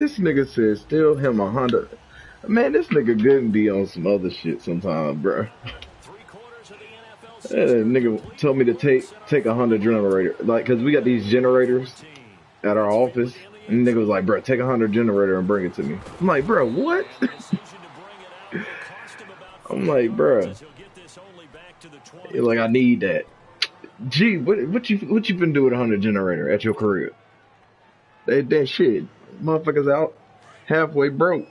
This nigga said steal him a Honda. Man, this nigga couldn't be on some other shit sometime, bro. That nigga told me to take a Honda generator, like, cause we got these generators at our office, and the nigga was like, bro, take a Honda generator and bring it to me. I'm like, bro, what? I'm like, bro, you're like, I need that. Gee, what you been doing with a Honda generator at your career? That shit, motherfuckers out halfway broke.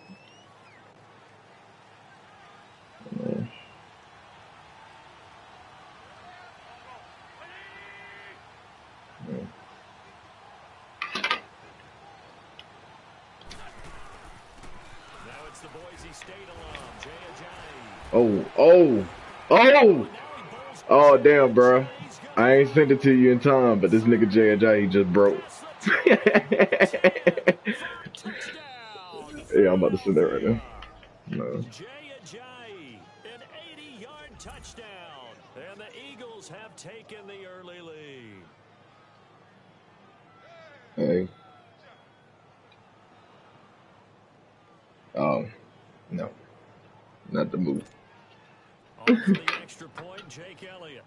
Oh, oh, oh, oh, damn, bro. I ain't sent it to you in time, but this nigga J&J, he just broke. Yeah, I'm about to send that right now. No. J&J, an 80-yard touchdown, and the Eagles have taken the early lead. Hey. No. Not the move. On for the extra point, Jake Elliott.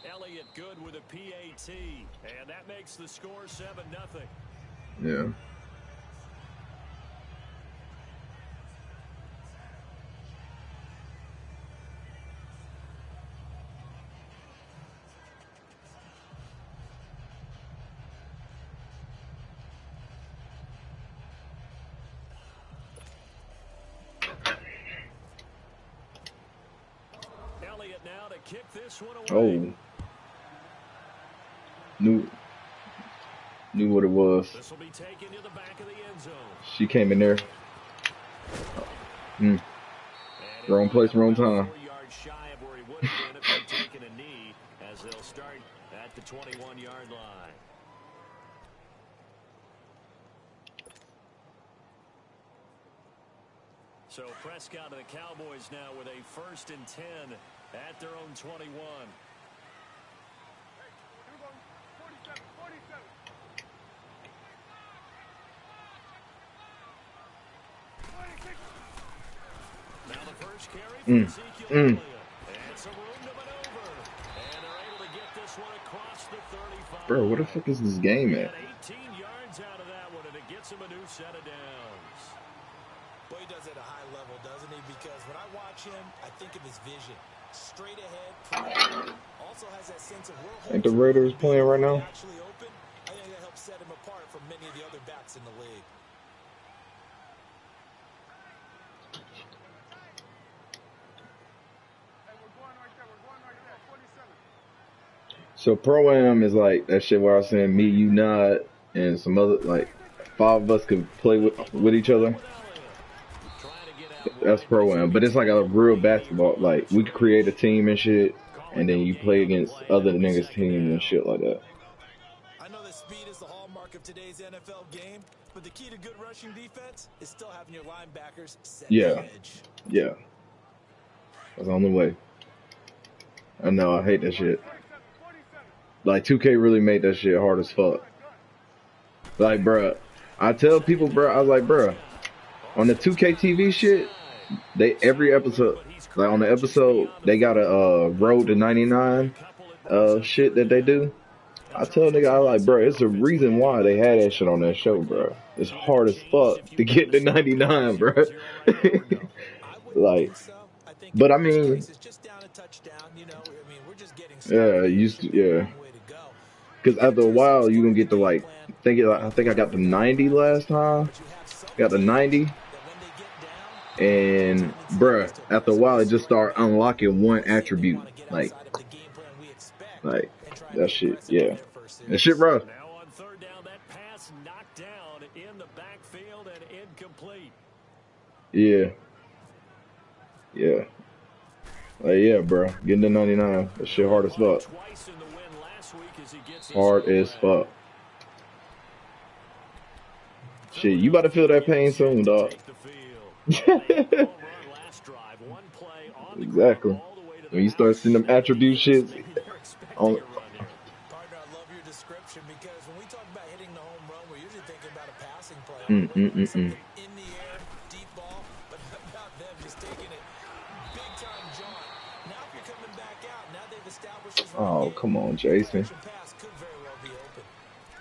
Elliott good with a PAT, and that makes the score 7-0. Yeah. Elliott now to kick this one away. Oh. Knew what it was. This will be taken to the back of the end zone. She came in there. Wrong place, wrong time. 4 yards shy of where he would have been if he'd taken a knee, as they'll start at the 21-yard line. So Prescott and the Cowboys now with a 1st and 10 at their own 21. Now the first carry for Ezekiel Elliott. And some room to maneuver. And they're able to get this one across the 35. Bro, where the fuck is this game at? 18 yards out of that one, and it gets him a new set of downs. Well, he does it at a high level, doesn't he? Because when I watch him, I think of his vision. Straight ahead. Also has that sense of Ain't the Raiders playing right now? Actually open. I think that helps set him apart from many of the other backs in the league. So Pro-Am is like that shit where I was saying me, you, not, and some other, like, 5 of us could play with each other. That's Pro-Am. But it's like a real basketball. Like, we could create a team and shit, and then you play against other niggas' teams and shit like that. I know that speed is the hallmark of today's NFL game, but the key to good rushing defense is still having your linebackers set the edge. Yeah. That's on the way. I know, I hate that shit. Like, 2K really made that shit hard as fuck. Like, bruh, I tell people, bruh, I was like, bruh, on the 2K TV shit, every episode, like on the episode, they got a road to 99 shit that they do. I tell nigga, I like, bruh, it's a reason why they had that shit on that show, bruh. It's hard as fuck to get to 99, bruh. Like, but I mean, yeah. Because after a while, you gonna get to like, I think I got the 90 last time. Got the 90. And, bruh, after a while, it just start unlocking one attribute. Like, that shit, yeah. That shit rough. Now on 3rd down, that pass knocked down in the backfield and incomplete. Yeah. Yeah. Like, yeah, bro. Getting to 99. That shit hard as fuck. Hard as fuck. Shit, you about to feel that pain soon, dog. Exactly. When you start seeing them attribute shits, expecting a run here. Partner, I love your description because when we talk about hitting the home run, we're usually thinking about a passing play, Mm, aren't we? mm, mm, mm. Something in the air, deep ball, but how about them just taking it big time jaunt. Now if you're coming back out, now they've established this run Oh, game, come on, the play Jason. action pass could very well be open.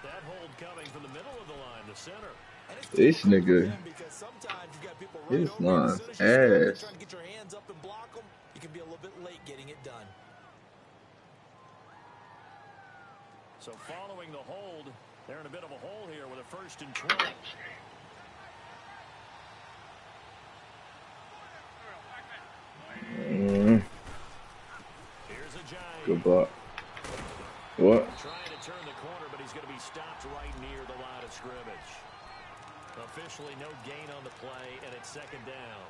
That hold coming from the middle of the line, the center. And it's This difficult for nigga, him because sometimes you've got people right his over you, and as line's soon as you snap it, ass. trying to get your hands up and block them, you can be a little bit late getting it done. So following the hold, they're in a bit of a hole here with a 1st and 20. Mm, Here's a giant. good block. What? Trying to turn the corner, but he's going to be stopped right near the line of scrimmage. Officially no gain on the play, and it's 2nd down.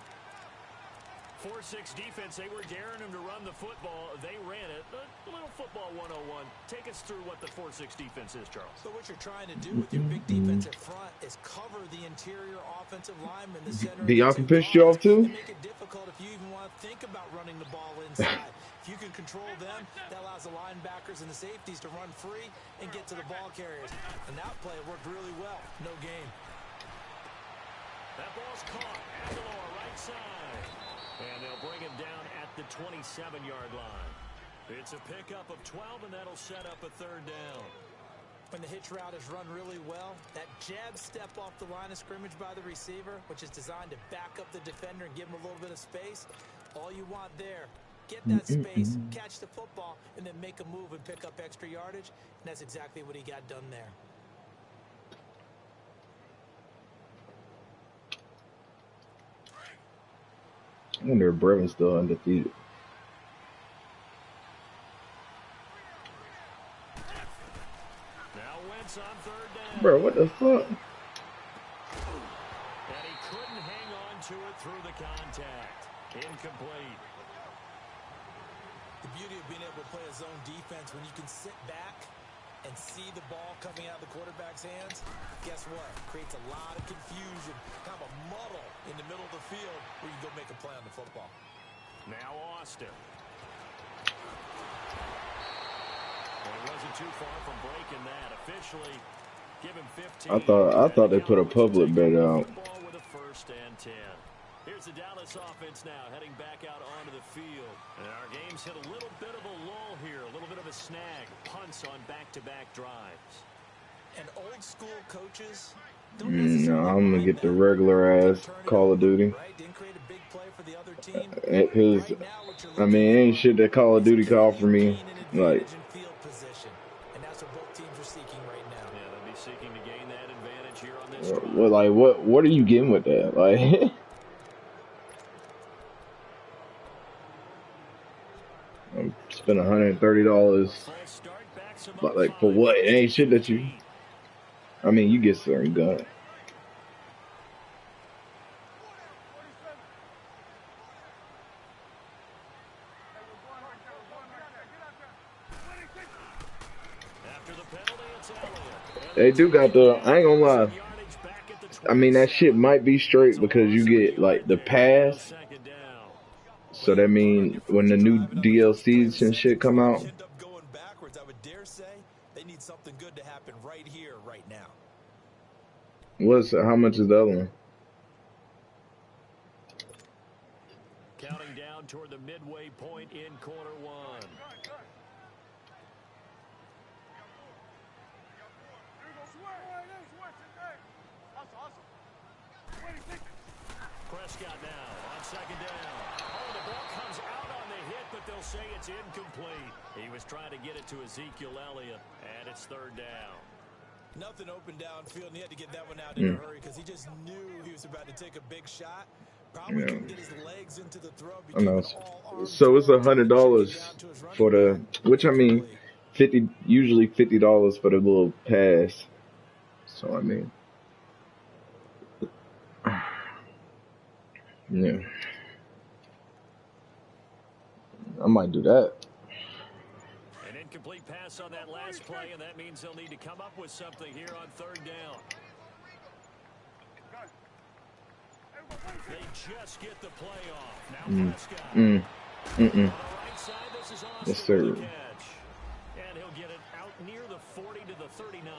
4-6 defense, they were daring him to run the football. They ran it. A little football 101. Take us through what the 4-6 defense is, Charles. So what you're trying to do with your big defensive front is cover the interior offensive lineman, the center, Did y'all and the can two piss you off guards, too? and make it difficult if you even want to think about running the ball inside. If you can control them, that allows the linebackers and the safeties to run free and get to the ball carriers. And that play worked really well. No gain. That ball's caught. Aguilar right side. And they'll bring him down at the 27-yard line. It's a pickup of 12, and that'll set up a 3rd down. When the hitch route is run really well, that jab step off the line of scrimmage by the receiver, which is designed to back up the defender and give him a little bit of space, all you want there, get that space, catch the football, and then make a move and pick up extra yardage, and that's exactly what he got done there. I wonder if Brevin's still undefeated. Now Wentz on 3rd down. Bro, what the fuck? And he couldn't hang on to it through the contact. Incomplete. The beauty of being able to play a zone defense when you can sit back and see the ball coming out of the quarterback's hands, guess what? Creates a lot of confusion, kind of a muddle in the middle of the field where you go make a play on the football. Now Austin. Well, he wasn't too far from breaking that. Officially, give him 15. I thought they put a public bet out. Football with a 1st and 10. Here's the Dallas offense now heading back out onto the field. And our game's hit a little bit of a lull here, a little bit of a snag. Punts on back-to-back drives. And old school coaches No, I'm gonna get the regular ass Call of Duty. Cause I mean, ain't shit that Call of Duty can offer me. Like, and that's what both teams are seeking right now. Yeah, they'll be seeking to gain that advantage here on this drive. well, like what are you getting with that? Like, I'm spending $130, but like for what? It ain't shit that you. I mean, you get certain guns. They do got the. I ain't gonna lie. I mean, that shit might be straight because you get like the pass. So that mean when the new DLCs and shit come out. End up going backwards. I would dare say they need something good to happen right here, right now. How much is the other one? Counting down toward the midway point in quarter 1. Prescott now on 2nd down. Oh, the ball comes out on the hit, but they'll say it's incomplete. He was trying to get it to Ezekiel Elliott, and it's 3rd down. Nothing open downfield, and he had to get that one out in a hurry because he just knew he was about to take a big shot. Probably couldn't get his legs into the throw. I know. So it's $100 for the, which I mean, usually $50 for the little pass. So I mean, yeah, I might do that. An incomplete pass on that last play, and that means they'll need to come up with something here on 3rd down. They just get the play off. Now Prescott. On the right side, this is Austin Yes, sir. with the catch. he'll get it out near the 40 to the 39.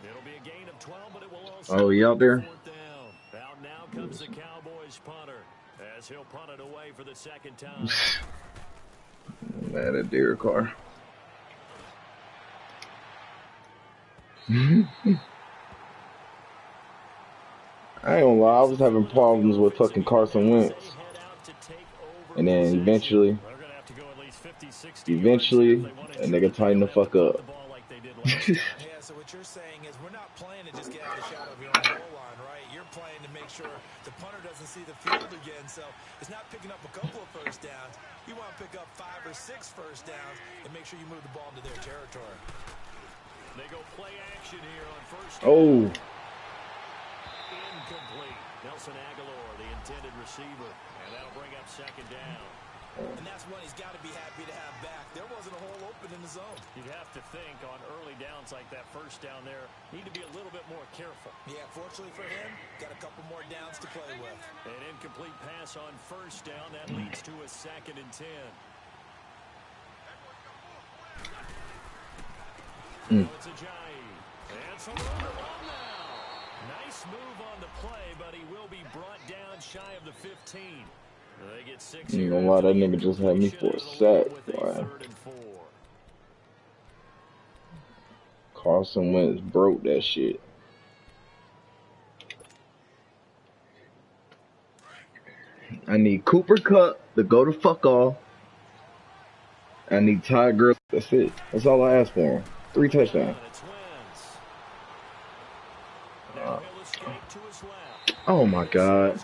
It'll be a gain of 12, but it will also Oh, he out there? fourth down. Out now comes the Cowboys punter as he'll punt it away for the second time. Man, a deer car. I ain't gonna lie, I was having problems with fucking Carson Wentz. And then eventually, a nigga tighten the fuck up. Yeah, so what you're saying is we're not playing to just get out of the shadow of your own goal line, right? You're playing to make sure the punter doesn't see the field again. So it's not picking up a couple of first downs. You want to pick up 5 or 6 first downs and make sure you move the ball into their territory. They go play action here on first down. Oh. Incomplete. Nelson Aguilar, the intended receiver. And that'll bring up second down. And that's one he's got to be happy to have back. There wasn't a hole open in the zone. You'd have to think on early downs like that first down there, need to be a little bit more careful. Yeah, fortunately for him, got a couple more downs to play with. An incomplete pass on first down. That leads to a 2nd and 10. It's Ajayi. And some room to run now. Nice move on the play, but he will be brought down shy of the 15. They get 6. You gonna lie, that nigga just had me for a sack. Wow. Carson Wentz broke that shit. I need Cooper Kupp to go the fuck off. I need Ty Gurley. That's it. That's all I ask for him. 3 touchdowns. Oh my god.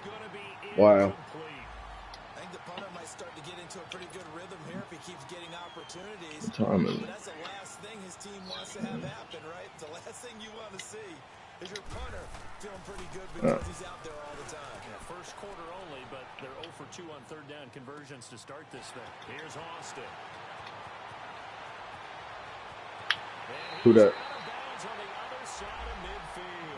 Wow. I think the punter might start to get into a pretty good rhythm here if he keeps getting opportunities. Timing. But that's the last thing his team wants to have happen, right? The last thing you want to see is your punter feeling pretty good because he's out there all the time. Yeah, first quarter only, but they're 0 for 2 on third down conversions to start this thing. Here's Austin. Who that?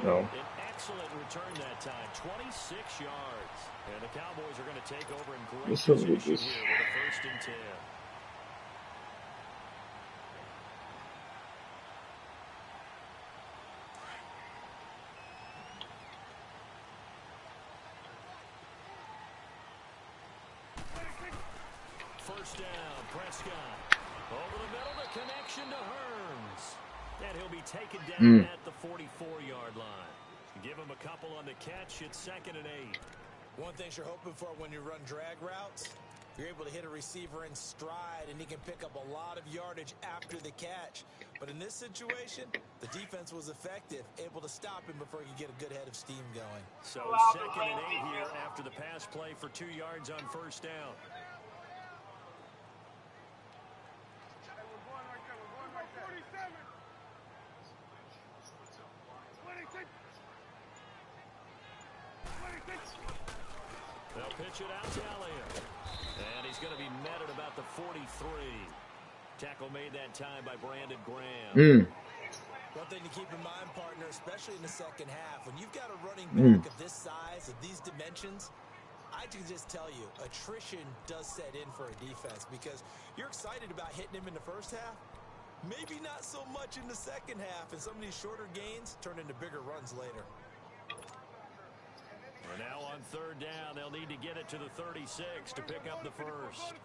No. An excellent return that time, 26 yards. And the Cowboys are going to take over in great position here with a 1st and 10. First down, Prescott. Over the middle, the connection to Hearns. And he'll be taken down at the 44-yard line. Give him a couple on the catch. It's 2nd and 8. One thing you're hoping for when you run drag routes, you're able to hit a receiver in stride, and he can pick up a lot of yardage after the catch. But in this situation, the defense was effective, able to stop him before he could get a good head of steam going. So 2nd and 8 here after the pass play for 2 yards on first down. They'll pitch it out to Elliott. And he's going to be met at about the 43. Tackle made that time by Brandon Graham. One thing to keep in mind, partner, especially in the second half, when you've got a running back of this size, of these dimensions, I can just tell you, attrition does set in for a defense because you're excited about hitting him in the first half. Maybe not so much in the second half, and some of these shorter gains turn into bigger runs later. And now on third down, they'll need to get it to the 36 to pick up the first.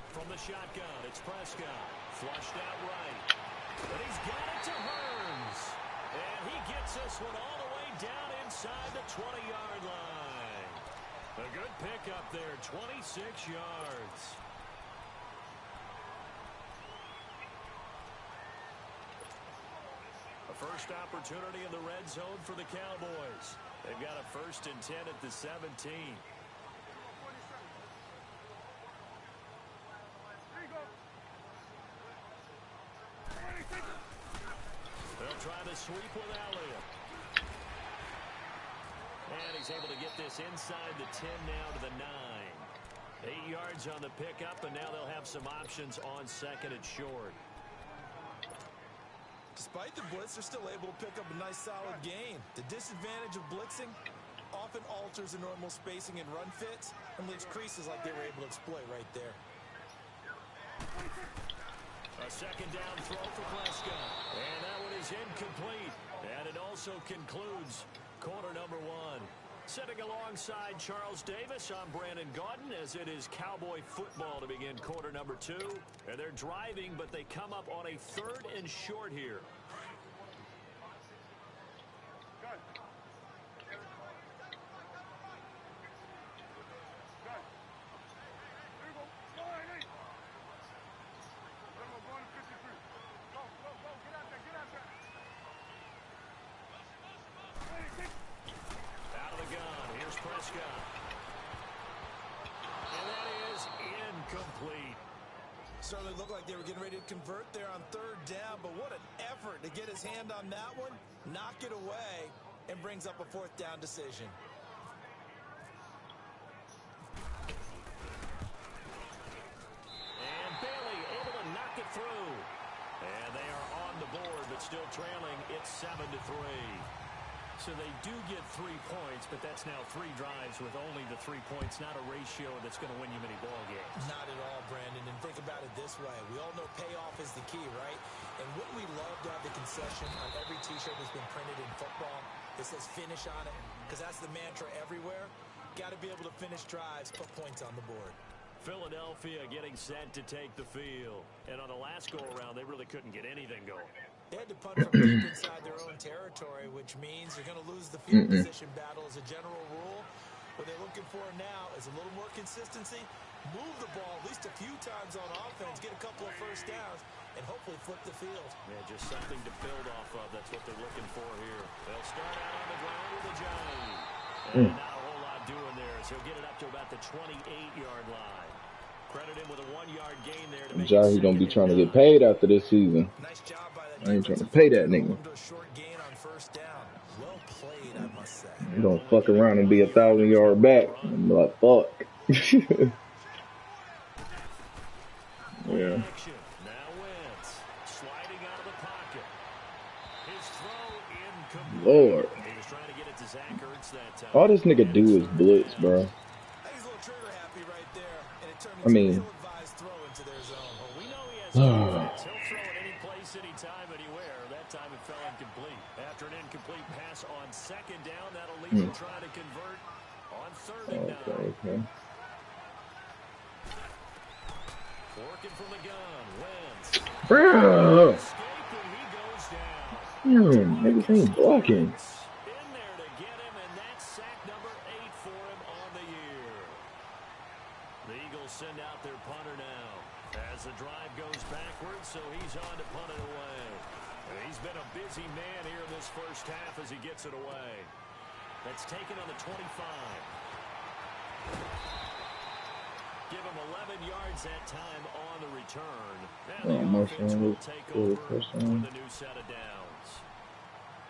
From the shotgun, it's Prescott. Flushed out right. And he's got it to Hearns. And he gets this one all the way down inside the 20-yard line. A good pickup there, 26 yards. A first opportunity in the red zone for the Cowboys. They've got a 1st and 10 at the 17. They'll try to sweep with Elliott. And he's able to get this inside the 10 now to the 9. 8 yards on the pickup, and now they'll have some options on 2nd and short. Despite the blitz, they're still able to pick up a nice solid gain. The disadvantage of blitzing often alters the normal spacing and run fits and leaves creases like they were able to exploit right there. A second down throw for Prescott. And that one is incomplete. And it also concludes quarter number one. Sitting alongside Charles Davis, I'm Brandon Gaudin, as it is Cowboy football to begin quarter number two. And they're driving, but they come up on a 3rd and short here. Prescott. And that is incomplete. Certainly looked like they were getting ready to convert there on 3rd down, but what an effort to get his hand on that one, knock it away, and brings up a 4th down decision. And Bailey able to knock it through. And they are on the board, but still trailing. It's 7-3. So they do get 3 points, but that's now 3 drives with only the 3 points, not a ratio that's going to win you many ball games. Not at all, Brandon. And think about it this way. We all know payoff is the key, right? And wouldn't we love to have the concession on every T-shirt that's been printed in football that says finish on it? Because that's the mantra everywhere. Got to be able to finish drives, put points on the board. Philadelphia getting set to take the field. And on the last go-around, they really couldn't get anything going. They had to punt from deep inside their own territory, which means you're going to lose the field position battle as a general rule. What they're looking for now is a little more consistency, move the ball at least a few times on offense, get a couple of first downs, and hopefully flip the field. Yeah, just something to build off of. That's what they're looking for here. They'll start out on the ground with a Johnny. And not a whole lot doing there, so he'll get it up to about the 28-yard line. Credit him with a 1-yard gain there. Johnny's going to be trying to get paid after this season. Nice job by that. I ain't trying to pay that nigga. Well played, I must say. You don't fuck around and be 1,000-yard back. I'm like, fuck. Yeah. Now wins. Sliding out of the pocket. His throw incomplete. Lord. He was trying to get it to Zach Ertz that time. All this nigga do is blitz, bro. He's a little trigger happy right there, and it turned I mean, into an ill-advised throw into their zone. Well, we know he has defense. He'll throw it any place, anytime, anywhere. That time it fell incomplete. After an incomplete pass on 2nd down, that'll leave him trying to convert on 3rd and 9. Okay. Working from the gun, Wentz. Bro. Escape, and he goes down. Niggas ain't blocking. In there to get him, and that's sack number 8 for him on the year. The Eagles send out their punter now as the drive goes backwards, so he's on to punt it away. And he's been a busy man here in this first half as he gets it away. That's taken on the 25. Give him 11 yards that time on the return. And the offense will take over with a new set of downs.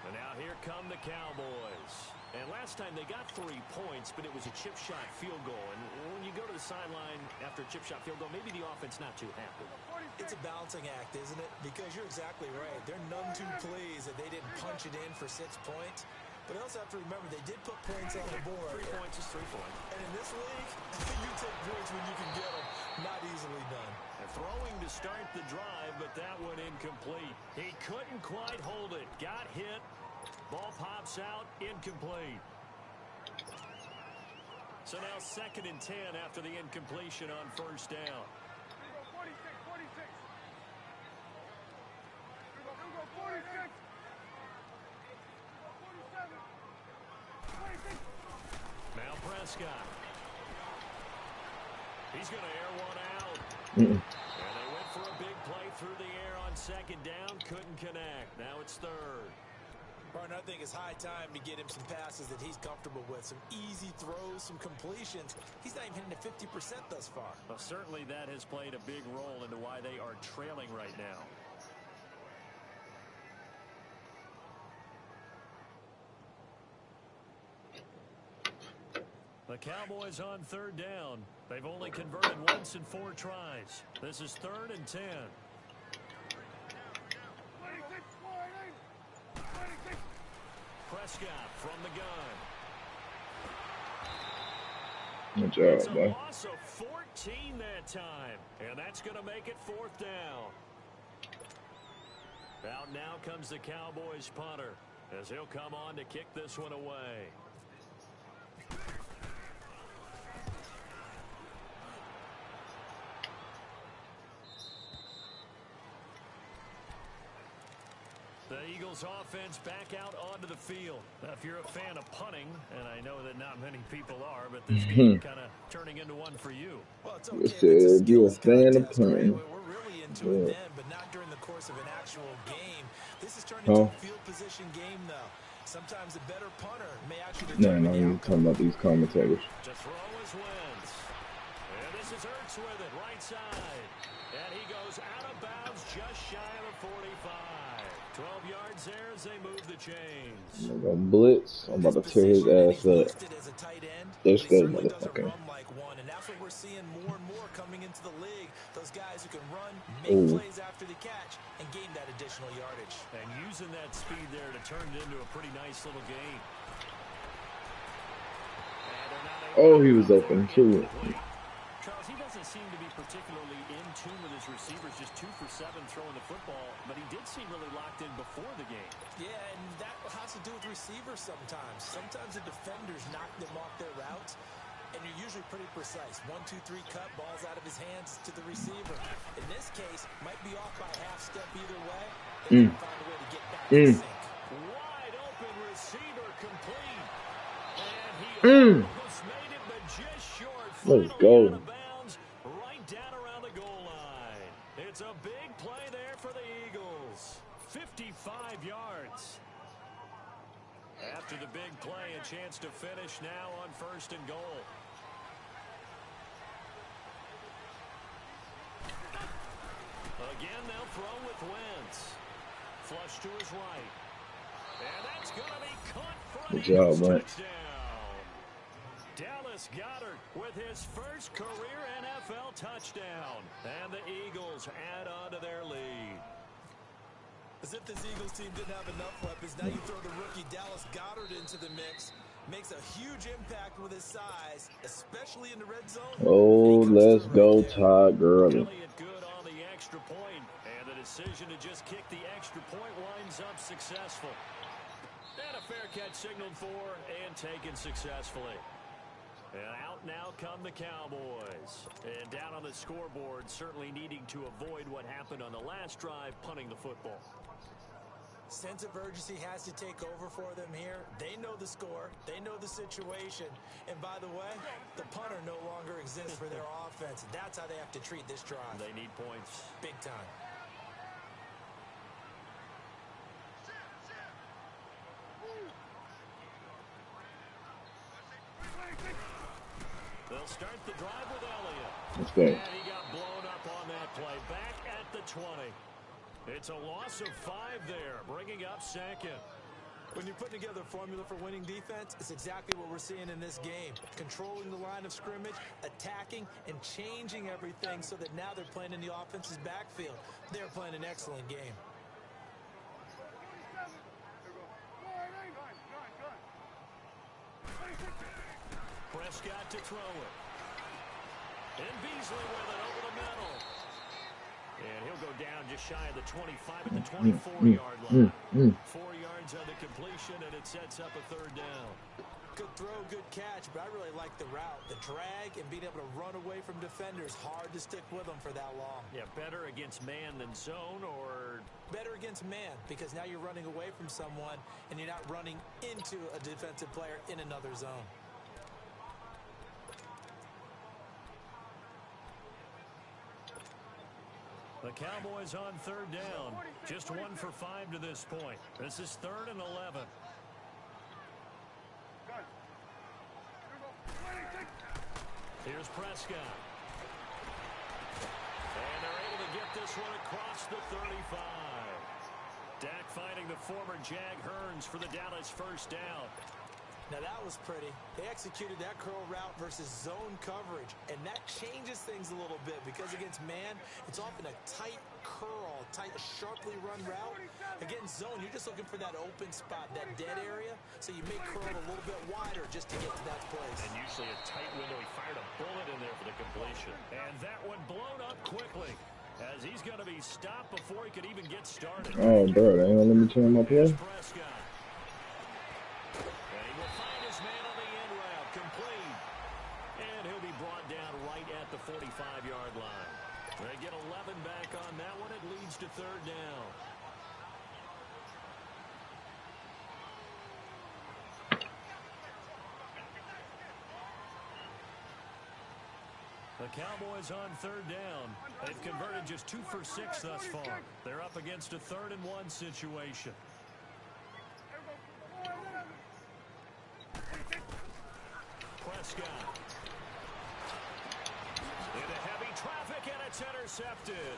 And now here come the Cowboys. And last time they got 3 points, but it was a chip shot field goal. And when you go to the sideline after a chip shot field goal, maybe the offense not too happy. It's a balancing act, isn't it? Because you're exactly right. They're none too pleased that they didn't punch it in for 6 points. But I also have to remember they did put points on the board. 3 points is 3 points. And in this league, you take points when you can get them. Not easily done. And throwing to start the drive, but that one incomplete. He couldn't quite hold it. Got hit. Ball pops out. Incomplete. So now 2nd and 10 after the incompletion on 1st down. Now Prescott. He's going to air one out. And they went for a big play through the air on 2nd down. Couldn't connect. Now it's 3rd. Martin, I think it's high time to get him some passes that he's comfortable with. Some easy throws, some completions. He's not even hitting to 50% thus far. Well, certainly that has played a big role into why they are trailing right now. The Cowboys on 3rd down. They've only converted once in 4 tries. This is 3rd and 10. Prescott from the gun. Good It's job, a boy. loss of 14 that time, and that's going to make it 4th down. Out now comes the Cowboys punter, as he'll come on to kick this one away. The Eagles offense back out onto the field. Now, if you're a fan of punting, and I know that not many people are, but this game kind of turning into one for you. Well, it's You okay if it's a said you a skills fan of contest, right? punting. We're really into it Yeah. then, but not during the course of an actual game. This has turned into Huh? a field position game, though. Sometimes a better punter may actually No, determine the I'm outcome. talking about these commentators. To throw is Wentz. And this is Ertz with it, right side. And he goes out of bounds just shy of the 45. 12 yards there as they move the chains. I'm gonna blitz. I'm about to tear his ass He's up. listed as a tight end, Let's but he go, certainly doesn't motherfucker. run like one, and that's what we're seeing more and more coming into the league. Those guys who can run, make Ooh. plays after the catch, and gain that additional yardage. And using that speed there to turn it into a pretty nice little game. Oh, he was open too. Charles, he doesn't seem to be particularly in tune with his receivers, just 2 for 7 throwing the football, but he did seem really locked in before the game. Yeah, and that has to do with receivers sometimes. Sometimes the defenders knock them off their routes, and you're usually pretty precise. 1, 2, 3 cut, balls out of his hands to the receiver. In this case, might be off by half step either way, and find a way to get back in sync. Wide open receiver complete. And he almost made it, but just short. Let's Finally go. out of bounds, right down around the goal line. It's a big play there for the Eagles. 55 yards. After the big play, a chance to finish now on 1st and goal. Again, they'll throw with Wentz. Flush to his right. And that's going to be caught for an Good job, Eagles Wentz. touchdown. Dallas Goedert with his first career NFL touchdown. And the Eagles add on to their lead. As if this Eagles team didn't have enough weapons, now you throw the rookie Dallas Goedert into the mix. Makes a huge impact with his size, especially in the red zone. Oh, let's go, Todd Gurley. Elliott good on the extra point, and the decision to just kick the extra point winds up successful. And a fair catch signaled for and taken successfully. And out now come the Cowboys. And down on the scoreboard, certainly needing to avoid what happened on the last drive, punting the football. Sense of urgency has to take over for them here. They know the score. They know the situation. And by the way, the punter no longer exists for their offense. That's how they have to treat this drive. They need points. Big time. They'll start the drive with Elliott. Let's go. And he got blown up on that play. Back at the 20. It's a loss of 5 there, bringing up 2nd. When you're putting together a formula for winning defense, it's exactly what we're seeing in this game. Controlling the line of scrimmage, attacking, and changing everything so that now they're playing in the offense's backfield. They're playing an excellent game. Prescott to throw it. And Beasley with it over the middle. And he'll go down just shy of the 25 at the 24-yard line. 4 yards on the completion, and it sets up a 3rd down. Good throw, good catch, but I really like the route. The drag and being able to run away from defenders. Hard to stick with them for that long. Yeah, better against man than zone, or... Better against man, because now you're running away from someone, and you're not running into a defensive player in another zone. The Cowboys on 3rd down. Just 1 for 5 to this point. This is 3rd and 11. Here's Prescott. And they're able to get this one across the 35. Dak finding the former Jag Hearns for the Dallas 1st down. Now that was pretty. They executed that curl route versus zone coverage, and that changes things a little bit because against man, it's often a tight curl, tight, sharply run route. Against zone, you're just looking for that open spot, that dead area, so you may curl a little bit wider just to get to that place. And usually a tight window. He fired a bullet in there for the completion. And that one blown up quickly as he's going to be stopped before he could even get started. Oh, bro, they ain't gonna let me turn my play. Prescott. And he will find his man on the end route, complete. And he'll be brought down right at the 45-yard line. They get 11 back on that one. It leads to third down. The Cowboys on third down. They've converted just 2 for 6 thus far. They're up against a 3rd-and-1 situation. Prescott. Into heavy traffic, and it's intercepted.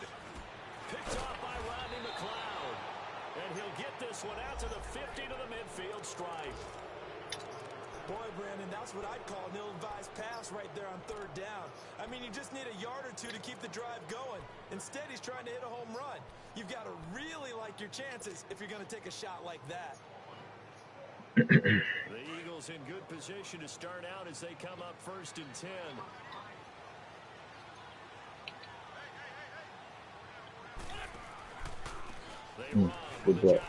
Picked off by Rodney McLeod. And he'll get this one out to the 50 to the midfield stripe. Boy, Brandon, that's what I'd call an ill-advised pass right there on third down. I mean, you just need a yard or two to keep the drive going. Instead, he's trying to hit a home run. You've got to really like your chances if you're going to take a shot like that. The Eagles in good position to start out as they come up 1st and 10. They run with the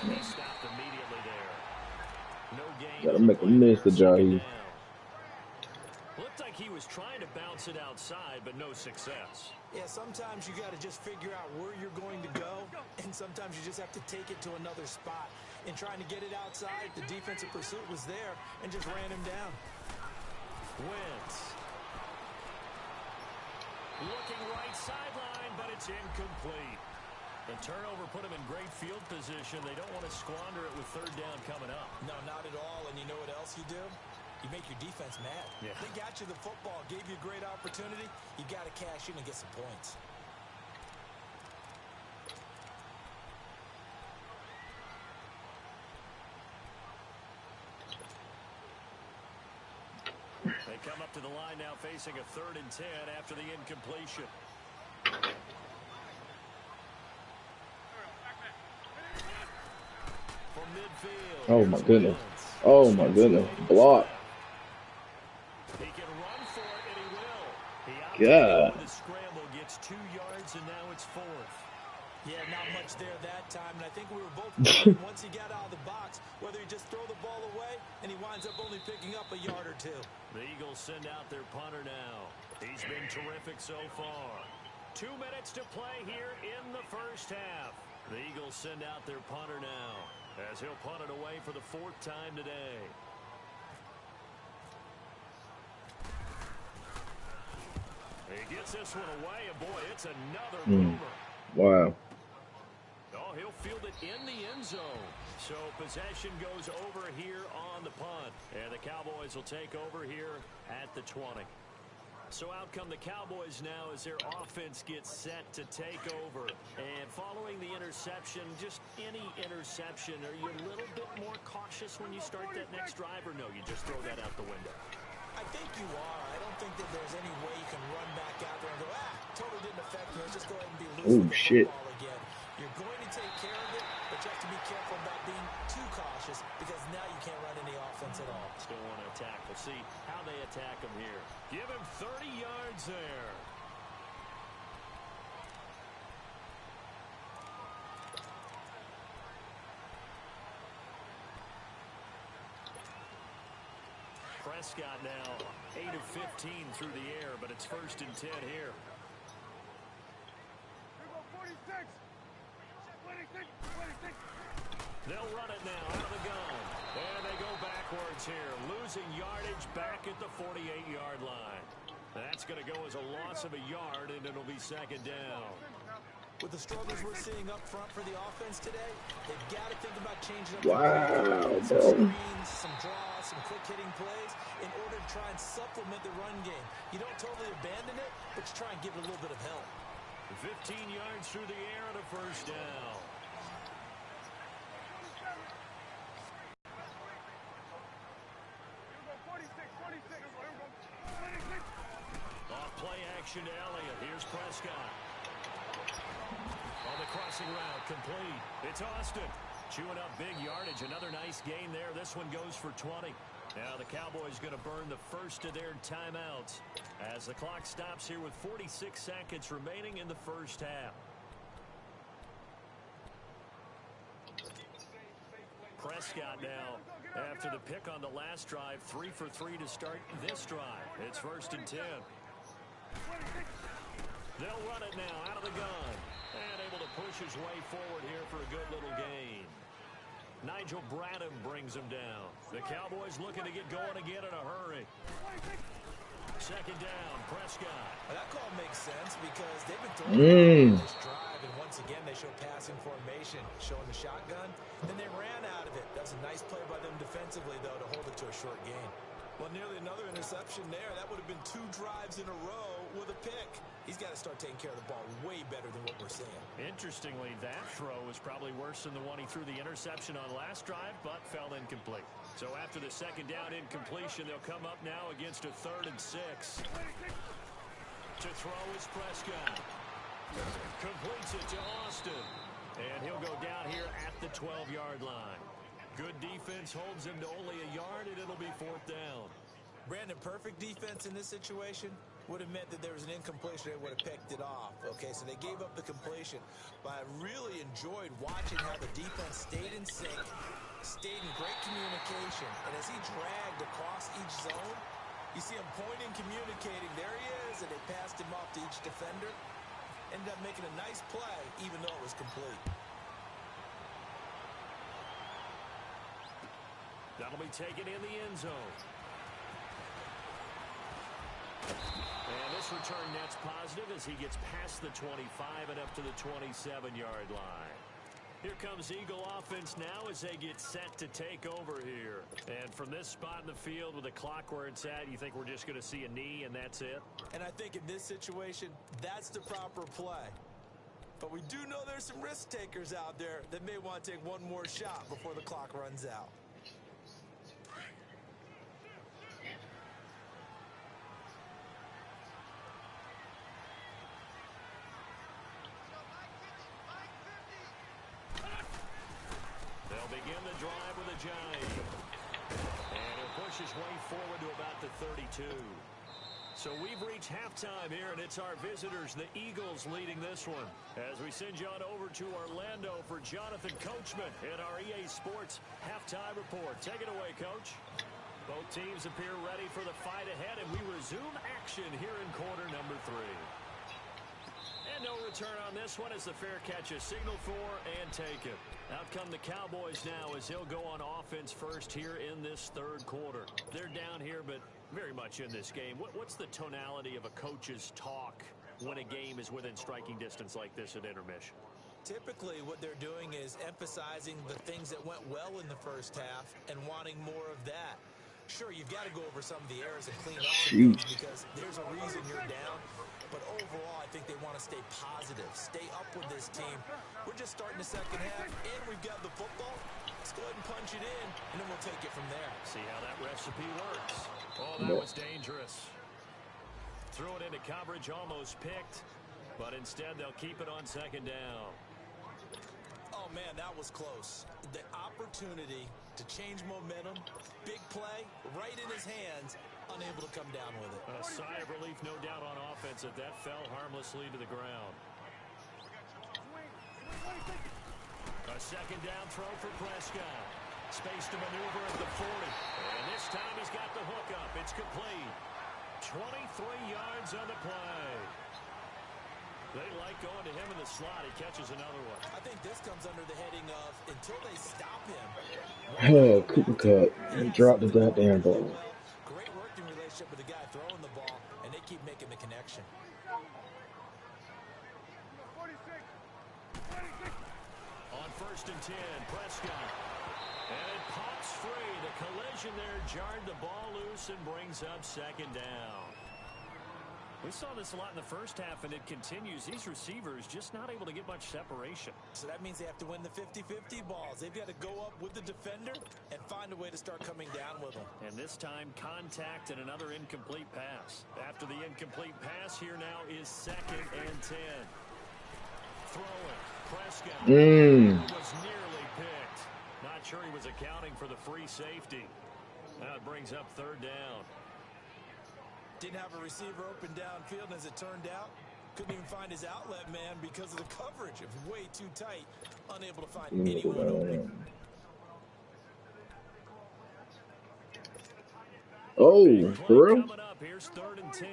and they stopped immediately there. No gain. Gotta make a miss, the Jahi. Looked like he was trying to bounce it outside, but no success. Yeah, sometimes you got to just figure out where you're going to go, and sometimes you just have to take it to another spot. In trying to get it outside, the defensive pursuit was there and just ran him down. Wentz. Looking right sideline, but it's incomplete. The turnover put him in great field position. They don't want to squander it with third down coming up. No, not at all. And you know what else you do? You make your defense mad. Yeah. They got you the football, gave you a great opportunity. You got to cash in and get some points. They come up to the line now facing a 3rd and 10 after the incompletion. Oh my goodness. Oh my goodness. Block. He can run for it, and he will. God. The scramble gets 2 yards, and now it's 4th. Yeah, not much there that time, and I think we were both wondering once he got out of the box whether he just throw the ball away, and he winds up only picking up a yard or 2. The Eagles send out their punter now. He's been terrific so far. 2 minutes to play here in the first half. The Eagles send out their punter now, as he'll punt it away for the 4th time today. He gets this one away, and boy, it's another boomer. Wow. Oh, he'll field it in the end zone. So possession goes over here on the punt. And the Cowboys will take over here at the 20. So out come the Cowboys now as their offense gets set to take over. And following the interception, just any interception, are you a little bit more cautious when you start that next drive, or no, you just throw that out the window? I think you are. I don't think that there's any way you can run back out there and go, totally didn't affect me. Let's just go ahead and be loose with the football again. You're going to take care of it, but you have to be careful about being too cautious because now you can't run any offense at all. Still want to attack. We'll see how they attack him here. Give him 30 yards there. Prescott now 8 of 15 through the air, but it's 1st and 10 here. They'll run it now out of the gun. And they go backwards here, losing yardage back at the 48-yard line. That's going to go as a loss of a yard, and it'll be 2nd down. With the struggles we're seeing up front for the offense today, they've got to think about changing up some screens, some draws, some quick-hitting plays in order to try and supplement the run game. You don't totally abandon it, but you try and give it a little bit of help. 15 yards through the air and a 1st down. Play action to Elliott. Here's Prescott. On the crossing route, complete. It's Austin. Chewing up big yardage. Another nice gain there. This one goes for 20. Now the Cowboys going to burn the first of their timeouts as the clock stops here with 46 seconds remaining in the first half. Prescott now, after the pick on the last drive, 3 for 3 to start this drive. It's 1st and 10. They'll run it now out of the gun. And able to push his way forward here for a good little gain. Nigel Bradham brings him down. The Cowboys looking to get going again in a hurry. 2nd down, Prescott. Well, that call makes sense because they've been throwing this drive, and once again they show passing formation, showing the shotgun. Then they ran out of it. That was a nice play by them defensively, though, to hold it to a short gain. Well, nearly another interception there. That would have been 2 drives in a row with a pick. He's got to start taking care of the ball way better than what we're seeing. Interestingly, that throw was probably worse than the one he threw the interception on last drive, but fell incomplete. So after the 2nd down incompletion, they'll come up now against a 3rd and 6. To throw is Prescott. Completes it to Austin. And he'll go down here at the 12-yard line. Good defense holds him to only a yard, and it'll be 4th down. Brandon, perfect defense in this situation would have meant that there was an incompletion. They would have picked it off. Okay, so they gave up the completion. But I really enjoyed watching how the defense stayed in sync, stayed in great communication. And as he dragged across each zone, you see him pointing, communicating. There he is, and they passed him off to each defender. Ended up making a nice play, even though it was complete. That'll be taken in the end zone. And this return net's positive as he gets past the 25 and up to the 27-yard line. Here comes Eagle offense now as they get set to take over here. And from this spot in the field with the clock where it's at, you think we're just going to see a knee and that's it? And I think in this situation, that's the proper play. But we do know there's some risk takers out there that may want to take one more shot before the clock runs out. Begin the drive with a jive. And he'll push his way forward to about the 32. So we've reached halftime here, and it's our visitors, the Eagles, leading this one. As we send you on over to Orlando for Jonathan Coachman in our EA Sports Halftime Report. Take it away, Coach. Both teams appear ready for the fight ahead, and we resume action here in quarter number 3. And no return on this one as the fair catch is signaled for and taken. Out come the Cowboys now as he'll go on offense first here in this 3rd quarter. They're down here, but very much in this game. What's the tonality of a coach's talk when a game is within striking distance like this at intermission? Typically, what they're doing is emphasizing the things that went well in the first half and wanting more of that. Sure, you've got to go over some of the errors and clean up some things because there's a reason you're down. But overall, I think they want to stay positive, stay up with this team. We're just starting the 2nd half, and we've got the football. Let's go ahead and punch it in, and then we'll take it from there. See how that recipe works. Oh, that was dangerous. Threw it into coverage, almost picked. But instead, they'll keep it on 2nd down. Oh, man, that was close. The opportunity to change momentum, big play, right in his hands, unable to come down with it. A sigh of relief, no doubt, on offense that fell harmlessly to the ground. A 2nd down throw for Prescott. Space to maneuver at the 40. And this time he's got the hook up. It's complete. 23 yards on the play. They like going to him in the slot. He catches another one. I think this comes under the heading of until they stop him. Oh, Cooper Cup. He dropped the goddamn ball. Great working relationship with the guy throwing the ball, and they keep making the connection. On 1st and 10, Prescott. And it pops free. The collision there jarred the ball loose and brings up 2nd down. We saw this a lot in the first half, and it continues. These receivers just not able to get much separation. So that means they have to win the 50-50 balls. They've got to go up with the defender and find a way to start coming down with them. And this time, contact and another incomplete pass. After the incomplete pass, here now is 2nd and 10. Throwing. Prescott was nearly picked. Not sure he was accounting for the free safety. Now it brings up 3rd down. Didn't have a receiver open downfield, and as it turned out, couldn't even find his outlet man because of the coverage. It was way too tight. Unable to find anyone open. Oh, for real? Here's 3rd and 10.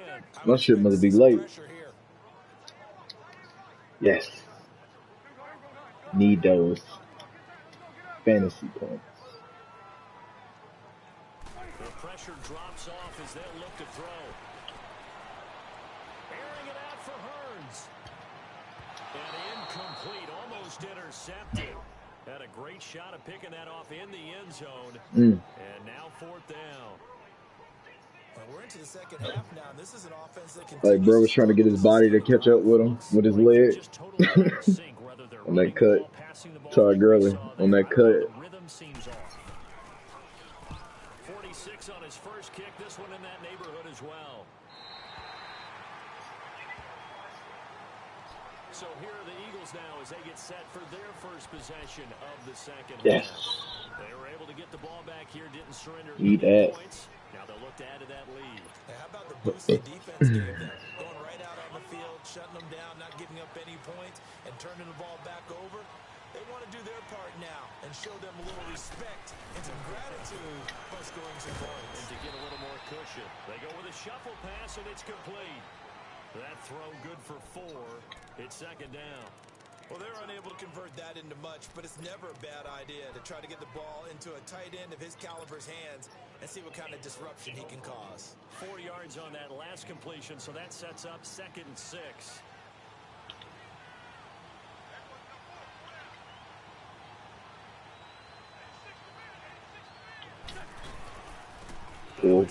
My shit must be late. Yes. Need those fantasy points. The pressure drops off as they'll look to throw. Airing it out for Hearns. And incomplete, almost intercepted. Had a great shot at picking that off in the end zone. And now 4th down. Well, we're into the second half now, and this is an offense that can. Like, bro was trying to get his body to catch up with him with his leg. On that cut. Todd Gurley on that cut. 46 on his first kick. This one in that neighborhood as well. So here are the Eagles now as they get set for their first possession of the second half. They were able to get the ball back here, didn't surrender any points. Now they'll look to add to that lead. Hey, how about the boost the defense gave them? Going right out on the field, shutting them down, not giving up any points, and turning the ball back over. They want to do their part now and show them a little respect and some gratitude by scoring some points. And to get a little more cushion, they go with a shuffle pass, and it's complete. That throw good for 4. It's 2nd down. Well, they're unable to convert that into much, but it's never a bad idea to try to get the ball into a tight end of his caliber's hands and see what kind of disruption he can cause. 4 yards on that last completion, so that sets up 2nd and 6.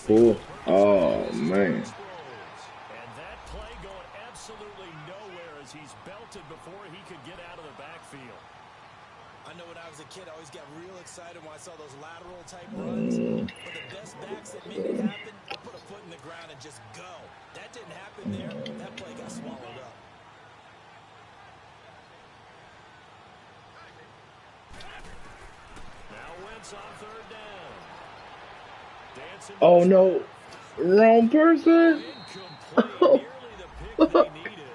Cool. Oh, man. And that play going absolutely nowhere as he's belted before he could get out of the backfield. I know when I was a kid, I always got real excited when I saw those lateral type runs. But the best backs that make it happen, they put a foot in the ground and just go. That didn't happen there. That play got swallowed up. Now Wentz on 3rd down. Oh no, wrong person. Incomplete, nearly the pick they needed.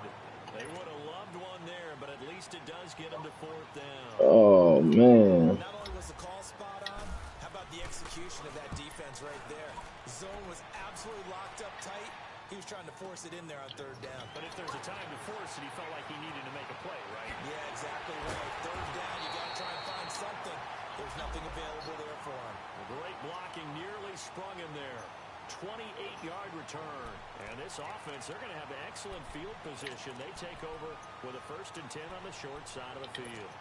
They would have loved one there, but at least it does get them to 4th down. Oh man. Not only was the call spot on, how about the execution of that defense right there? Zone was absolutely locked up tight. He was trying to force it in there on 3rd down. But if there's a time to force it, he felt like he needed to make a play, right? Yeah, exactly right. 3rd down, you got to try and find something. There's nothing available there for him. Great blocking, nearly sprung him there. 28-yard return. And this offense, they're going to have excellent field position. They take over with a 1st and 10 on the short side of the field.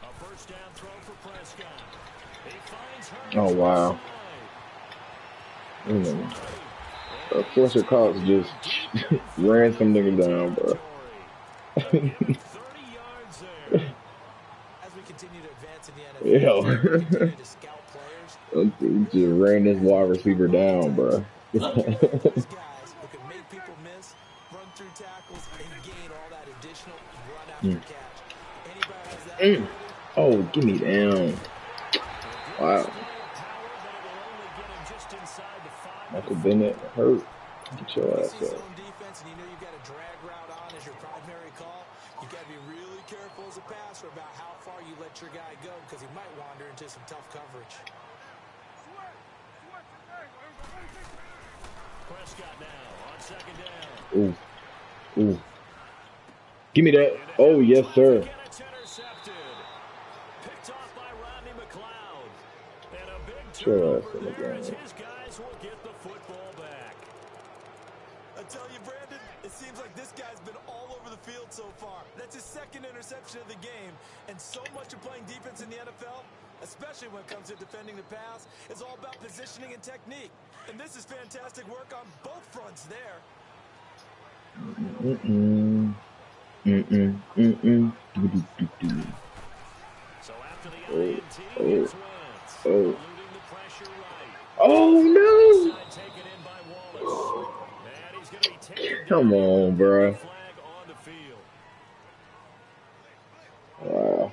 A 1st down throw for Prescott. He finds Hearns. Oh wow. Forcer Cox just ran some nigga down, bro. 30 yards there. As we continue to advance in the Yo. NFL, we continue to scout players. He just ran this wide receiver down, bro. These guys who can make people miss, run through tackles, and gain all that additional run after catch. Anybody has that ability? Oh, give me down. Wow. Michael Bennett hurt. Get your ass up. Zone defense, and you know you've got a drag route on as your primary call. You got to be really careful as a passer about how far you let your guy go because he might wander into some tough coverage. Prescott now on 2nd down. Ooh. Ooh. Give me that. Oh, yes, sir. It's intercepted. Picked off by Rodney McLeod. And a big turnover there as his guys will get the football back. I tell you, Brandon, as seems like this guy's been all over the field so far. That's his second interception of the game. And so much of playing defense in the NFL, especially when it comes to defending the pass, is all about positioning and technique. And this is fantastic work on both fronts there. So after the INT, it's Wentz. Oh. Eluding the pressure right. Oh no! Side taken in by Wallace. And he's going to be taken Come down. on, bro. Flag on the field. Wow.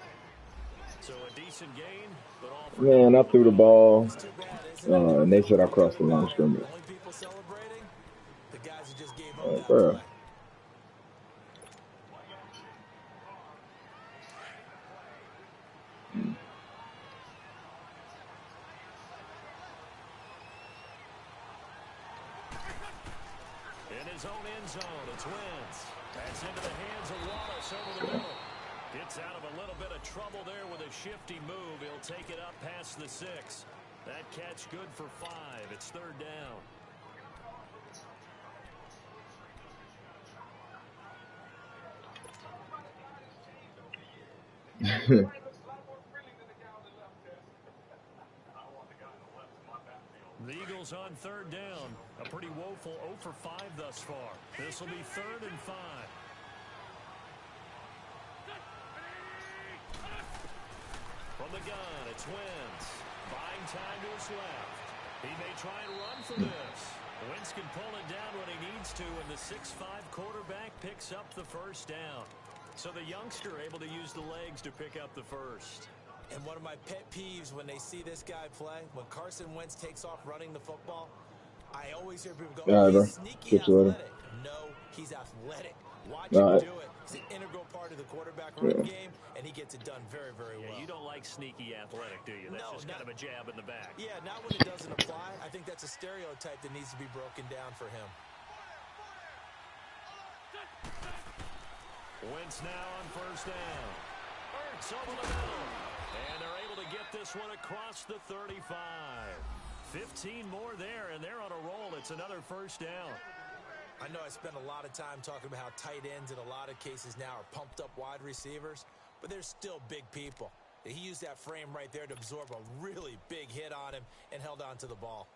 So a decent gain, but all for Man, I threw the ball, It's too bad, isn't it? and they said I crossed the line of scrimmage. Only people celebrating? The guys who just gave up that Bro. play. in his own end zone. It's Wentz. That's into the hands of Wallace over the middle. Gets out of a little bit of trouble there with a shifty move. He'll take it up past the 6. That catch good for 5. It's third down. The Eagles on third down. A pretty woeful 0 for 5 thus far. This will be 3rd and 5. From the gun, it's Wentz. Buying time to his left. He may try and run for this. Wentz can pull it down when he needs to, and the 6'5 quarterback picks up the first down. So the youngster able to use the legs to pick up the first. And one of my pet peeves when they see this guy play, when Carson Wentz takes off running the football, I always hear people go, All right, oh, bro. he's sneaky Catch you later. athletic. No, he's athletic. Watch All him right. do it. He's an integral part of the quarterback running game, and he gets it done very, very well. Yeah, you don't like sneaky athletic, do you? That's No, just kind of a jab in the back. Yeah, not when it doesn't apply. I think that's a stereotype that needs to be broken down for him. Wentz now on first down. Ertz over the middle. And they're able to get this one across the 35. 15 more there, and they're on a roll. It's another first down. I know I spend a lot of time talking about how tight ends in a lot of cases now are pumped up wide receivers, but they're still big people. He used that frame right there to absorb a really big hit on him and held on to the ball.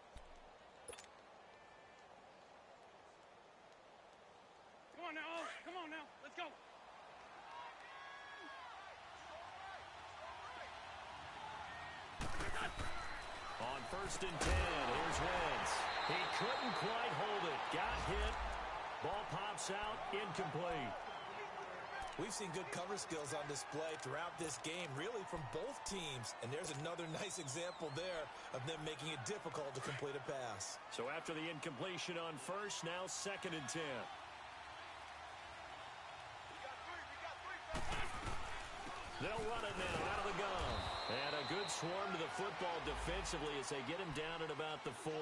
Come on now, come on now, let's go. On first and 10, here's Wentz. He couldn't quite hold it. Got hit. Ball pops out, incomplete. We've seen good cover skills on display throughout this game, really from both teams. And there's another nice example there of them making it difficult to complete a pass. So after the incompletion on first, now 2nd and 10. They'll run it now out of the gun. And a good swarm to the football defensively as they get him down at about the 40.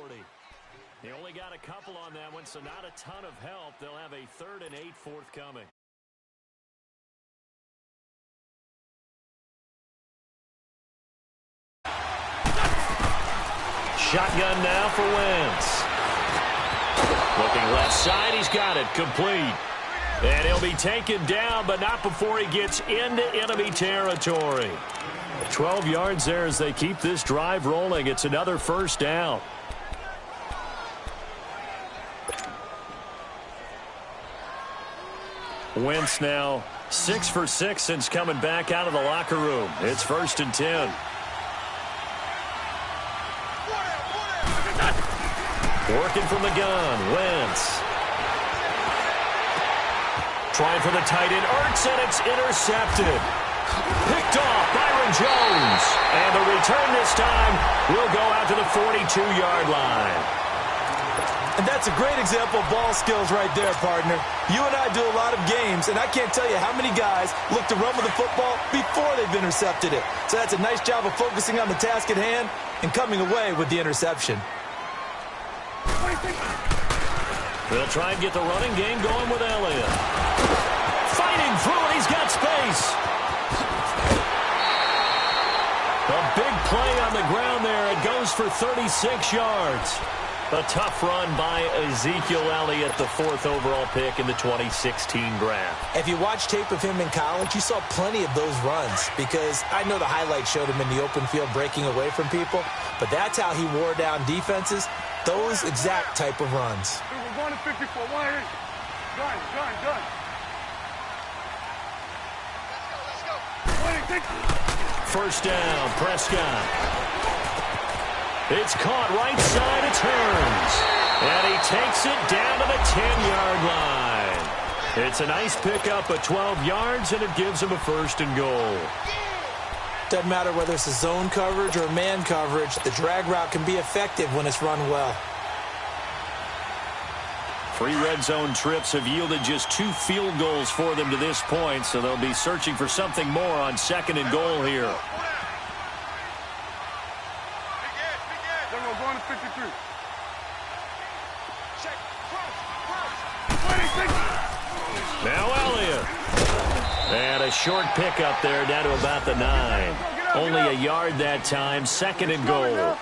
They only got a couple on that one, so not a ton of help. They'll have a 3rd and 8 forthcoming. Shotgun now for Wentz. Looking left side, he's got it, complete. And he'll be taken down, but not before he gets into enemy territory. 12 yards there as they keep this drive rolling. It's another first down. Wentz now 6 for 6 since coming back out of the locker room. It's 1st and 10. Working from the gun, Wentz. Trying for the tight end, Ertz, and it's intercepted. Picked off, Byron Jones. And the return this time will go out to the 42-yard line. And that's a great example of ball skills right there, partner. You and I do a lot of games, and I can't tell you how many guys look to run with the football before they've intercepted it. So that's a nice job of focusing on the task at hand and coming away with the interception. They'll try and get the running game going with Elliott. Fighting through it, he's got space. A big play on the ground there. It goes for 36 yards. A tough run by Ezekiel Elliott, the 4th overall pick in the 2016 draft. If you watch tape of him in college, you saw plenty of those runs because I know the highlights showed him in the open field breaking away from people, but that's how he wore down defenses, those exact type of runs. We're going to 54. Gun. Let's go. First down, Prescott. It's caught right side, it turns. And he takes it down to the 10-yard line. It's a nice pickup of 12 yards, and it gives him a 1st and goal. Doesn't matter whether it's a zone coverage or man coverage, the drag route can be effective when it's run well. 3 red zone trips have yielded just 2 field goals for them to this point, so they'll be searching for something more on 2nd and goal here. Then we're going to 53. Now Elliott. And a short pickup there down to about the 9. Only a yard that time, 2nd and goal.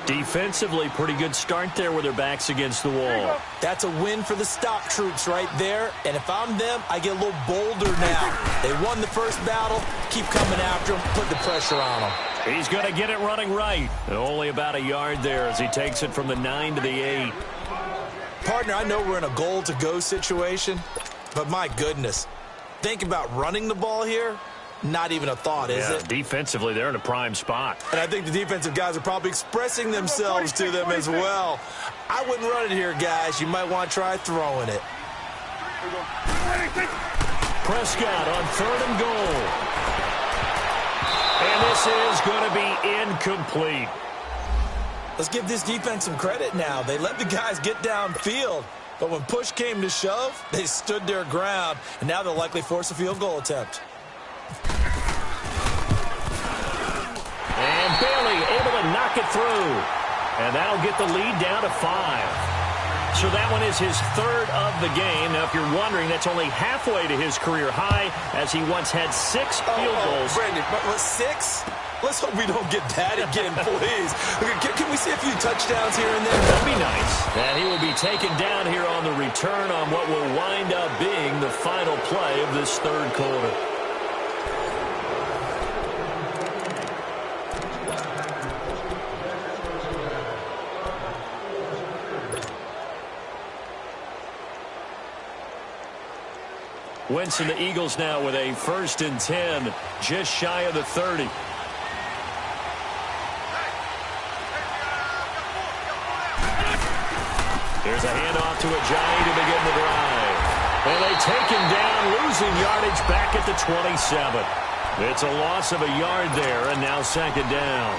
Defensively, pretty good start there with their backs against the wall. That's a win for the stop troops right there. And if I'm them, I get a little bolder now. They won the first battle. Keep coming after them. Put the pressure on them. He's going to get it running right. And only about a yard there as he takes it from the 9 to the 8. Partner, I know we're in a goal-to-go situation, but my goodness. Think about running the ball here. Not even a thought, is it? Defensively, they're in a prime spot. And I think the defensive guys are probably expressing themselves to them as well. I wouldn't run it here, guys. You might want to try throwing it. Prescott on 3rd and goal. And this is going to be incomplete. Let's give this defense some credit now. They let the guys get downfield. But when push came to shove, they stood their ground. And now they'll likely force a field goal attempt. And Bailey able to knock it through. And that'll get the lead down to 5. So that one is his 3rd of the game. Now, if you're wondering, that's only halfway to his career high as he once had 6 field goals. Brandon, but 6? Let's hope we don't get that again, please. Can we see a few touchdowns here and there? That'd be nice. And he will be taken down here on the return on what will wind up being the final play of this 3rd quarter. Winston, the Eagles now with a 1st and 10, just shy of the 30. There's a handoff to Ajayi to begin the drive. And they take him down, losing yardage back at the 27. It's a loss of a yard there, and now 2nd down.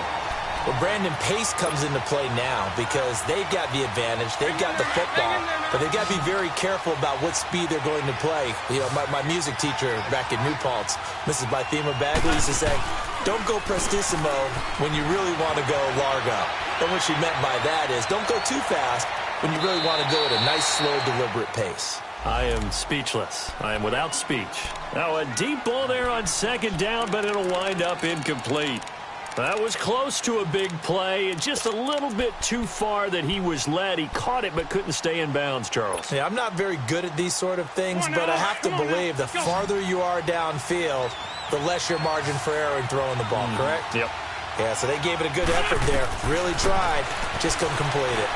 Well, Brandon, pace comes into play now because they've got the advantage. They've got the football, but they've got to be very careful about what speed they're going to play. You know, my music teacher back in New Paltz, Mrs. Bythema Bagley, used to say, don't go prestissimo when you really want to go largo. And what she meant by that is don't go too fast when you really want to go at a nice, slow, deliberate pace. I am speechless. I am without speech. Now, a deep ball there on 2nd down, but it'll wind up incomplete. That was close to a big play, and just a little bit too far that he was led. He caught it but couldn't stay in bounds, Charles. Yeah, I'm not very good at these sort of things, but I have to believe the farther you are downfield, the less your margin for error in throwing the ball, correct? Yep. Yeah, so they gave it a good effort there. Really tried, just couldn't complete it.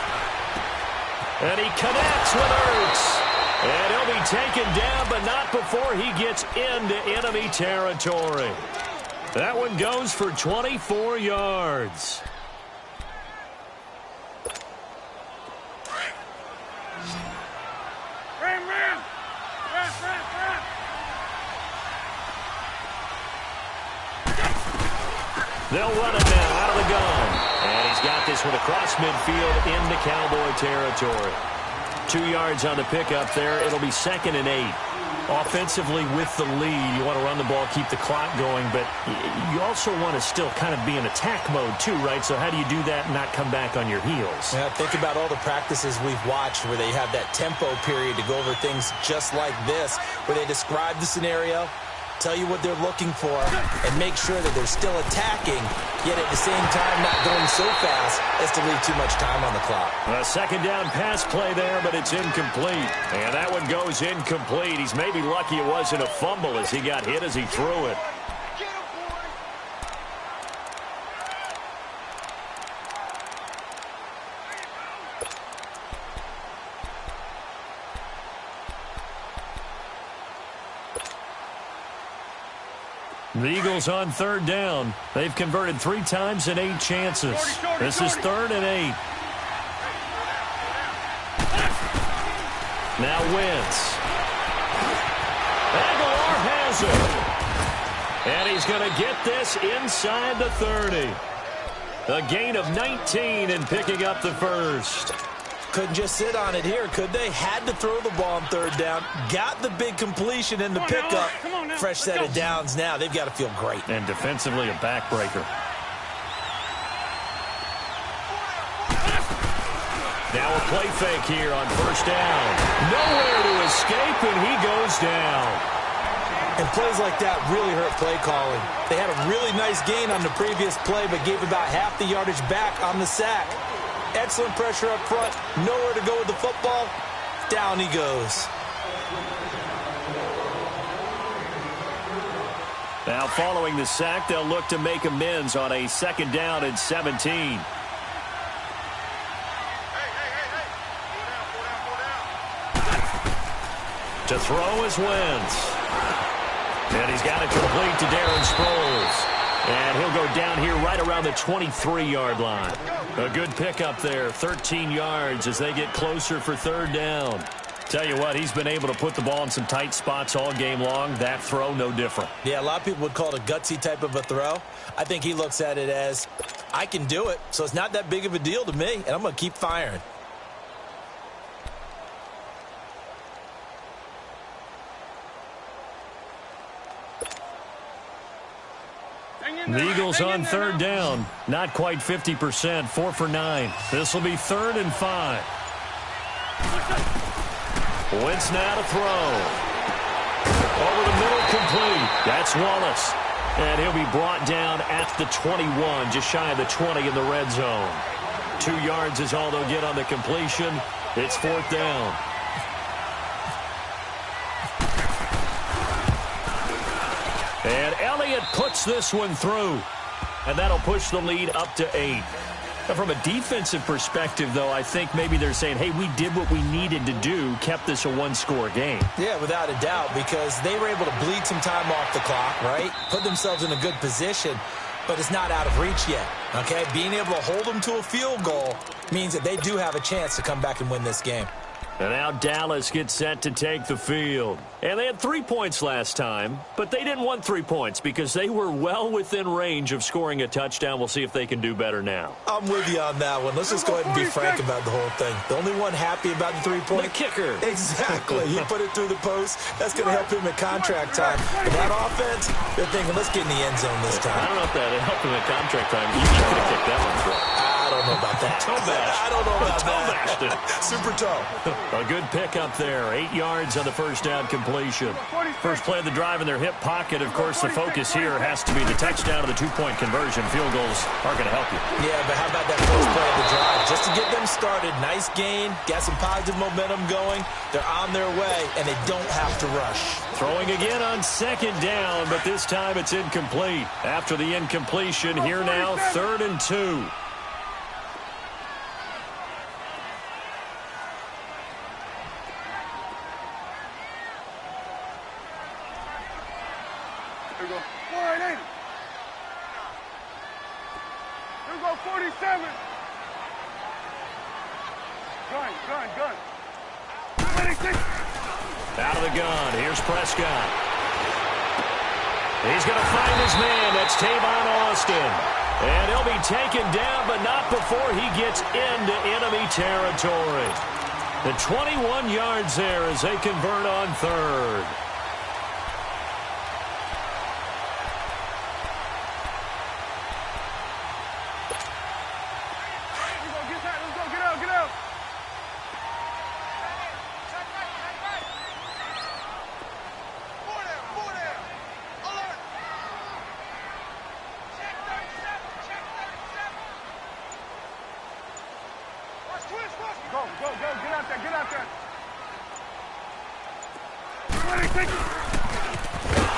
And he connects with Ertz. And he'll be taken down, but not before he gets into enemy territory. That one goes for 24 yards. Ram. They'll run it now out of the gun. And he's got this one across midfield into Cowboy territory. 2 yards on the pickup there. It'll be 2nd and 8. Offensively with the lead, you want to run the ball, keep the clock going, but you also want to still kind of be in attack mode too, right? So how do you do that and not come back on your heels? Yeah, think about all the practices we've watched where they have that tempo period to go over things just like this, where they describe the scenario, tell you what they're looking for, and make sure that they're still attacking, yet at the same time not going so fast as to leave too much time on the clock. A second down pass play there, but it's incomplete. And that one goes incomplete. He's maybe lucky it wasn't a fumble as he got hit as he threw it. The Eagles on third down. They've converted 3 times in 8 chances. This is 3rd and 8. Now Wentz. Aguilar has it. And he's going to get this inside the 30. A gain of 19 and picking up the first. Couldn't just sit on it here, could they? Had to throw the ball on third down. Got the big completion in the pickup. Fresh set of downs now. They've got to feel great. And defensively a backbreaker. Now a play fake here on first down. Nowhere to escape, and he goes down. And plays like that really hurt play calling. They had a really nice gain on the previous play, but gave about half the yardage back on the sack. Excellent pressure up front. Nowhere to go with the football. Down he goes. Now following the sack, they'll look to make amends on a second down and 17. To throw is Wentz. And he's got it complete to Darren Sproles. And he'll go down here right around the 23-yard line. A good pickup there, 13 yards as they get closer for third down. Tell you what, he's been able to put the ball in some tight spots all game long. That throw, no different. Yeah, a lot of people would call it a gutsy type of a throw. I think he looks at it as, I can do it, so it's not that big of a deal to me, and I'm going to keep firing. The Eagles on third down. Not quite 50%, 4 for 9. This will be 3rd and 5. Wentz now to throw. Over the middle, complete. That's Wallace. And he'll be brought down at the 21, just shy of the 20 in the red zone. 2 yards is all they'll get on the completion. It's 4th down. And Elliott puts this one through. And that'll push the lead up to 8. Now, from a defensive perspective, though, I think maybe they're saying, hey, we did what we needed to do, kept this a 1-score game. Yeah, without a doubt, because they were able to bleed some time off the clock, right? Put themselves in a good position, but it's not out of reach yet, okay? Being able to hold them to a field goal means that they do have a chance to come back and win this game. And now Dallas gets set to take the field. And they had 3 points last time, but they didn't want 3 points because they were well within range of scoring a touchdown. We'll see if they can do better now. I'm with you on that one. Let's just go ahead and be frank about the whole thing. The only one happy about the 3-point. The kicker. Exactly. He put it through the post. That's going to help him at contract time. But that offense, they're thinking, let's get in the end zone this time. I don't know if that helped him at contract time. You could have kicked that one through. I don't know about that. I don't know about that. Super toe. A good pickup there. 8 yards on the first down completion. First play of the drive in their hip pocket. Of course, the focus here has to be the touchdown of the 2-point conversion. Field goals are going to help you. Yeah, but how about that first play of the drive? Just to get them started. Nice gain. Got some positive momentum going. They're on their way, and they don't have to rush. Throwing again on second down, but this time it's incomplete. After the incompletion, here now, 3rd and 2. Here we go. 480. Here we go, 47. Gun. 26. Out of the gun. Here's Prescott. He's going to find his man. That's Tavon Austin. And he'll be taken down, but not before he gets into enemy territory. The 21 yards there as they convert on 3rd. Get out.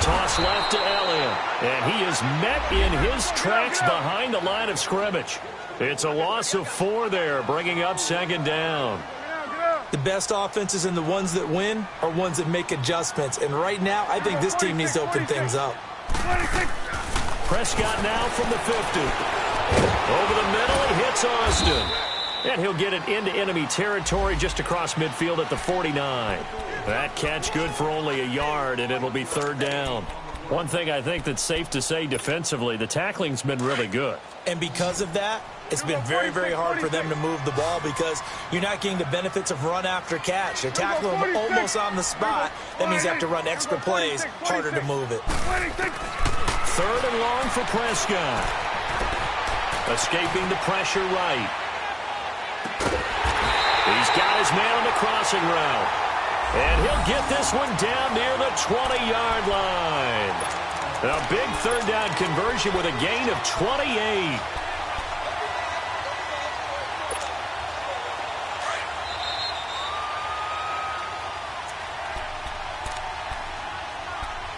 Toss left to Elliott. And he is met in his tracks behind the line of scrimmage. It's a loss of 4 there, bringing up second down. The best offenses and the ones that win are ones that make adjustments. And right now, I think this team needs to open things up. Prescott now from the 50. Over the middle, he hits Austin. And he'll get it into enemy territory just across midfield at the 49. That catch good for only a yard, and it'll be third down. One thing I think that's safe to say defensively, the tackling's been really good. And because of that, it's been very, very hard for them to move the ball because you're not getting the benefits of run after catch. They're tackling them almost on the spot. That means you have to run extra plays, harder to move it. Third and long for Prescott. Escaping the pressure right. He's got his man on the crossing route. And he'll get this one down near the 20-yard line. A big third down conversion with a gain of 28.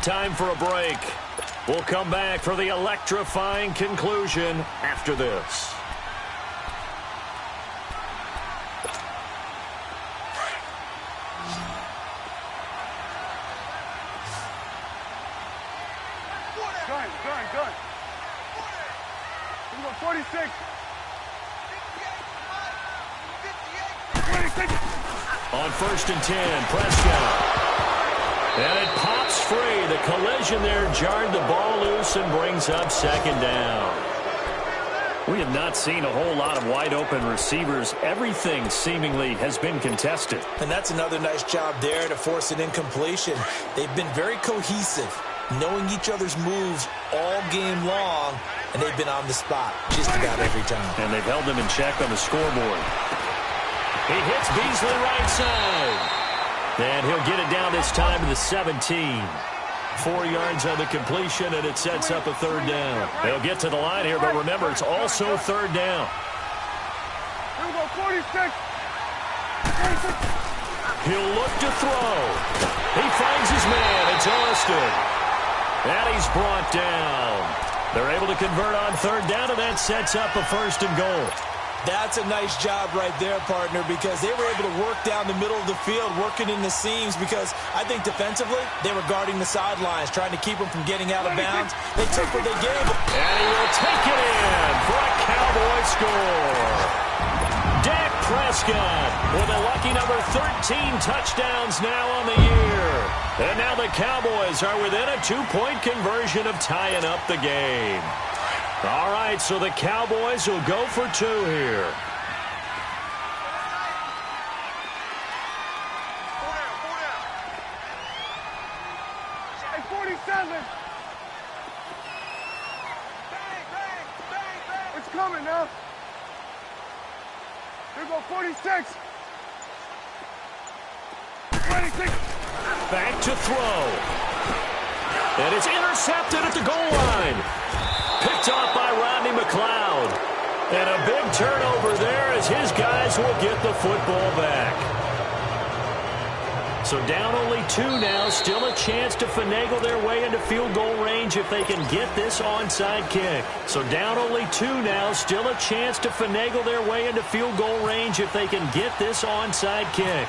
Time for a break. We'll come back for the electrifying conclusion after this. Gun. We go 46. 26. On 1st and 10, Prescott. And it pops free. The collision there jarred the ball loose and brings up second down. We have not seen a whole lot of wide-open receivers. Everything seemingly has been contested. And that's another nice job there to force an incompletion. They've been very cohesive, knowing each other's moves all game long, and they've been on the spot just about every time. And they've held them in check on the scoreboard. He hits Beasley right side. And he'll get it down this time to the 17. 4 yards on the completion, and it sets up a third down. They'll get to the line here, but remember, it's also third down. Here we go, 46. He'll look to throw. He finds his man. It's Austin. And he's brought down. They're able to convert on third down, and that sets up a 1st and goal. That's a nice job right there, partner, because they were able to work down the middle of the field, working in the seams, because I think defensively they were guarding the sidelines, trying to keep them from getting out of bounds. They took what they gave them. And he will take it in for a Cowboy score. Dak Prescott with a lucky number 13 touchdowns now on the year. And now the Cowboys are within a 2-point conversion of tying up the game. All right, so the Cowboys will go for 2 here. Hey, 47. It's coming now. Here we go, 46. 26. Back to throw. And it's intercepted at the goal line. Picked off by Rodney McLeod. And a big turnover there as his guys will get the football back. So down only 2 now. Still a chance to finagle their way into field goal range if they can get this onside kick. So down only 2 now. Still a chance to finagle their way into field goal range if they can get this onside kick.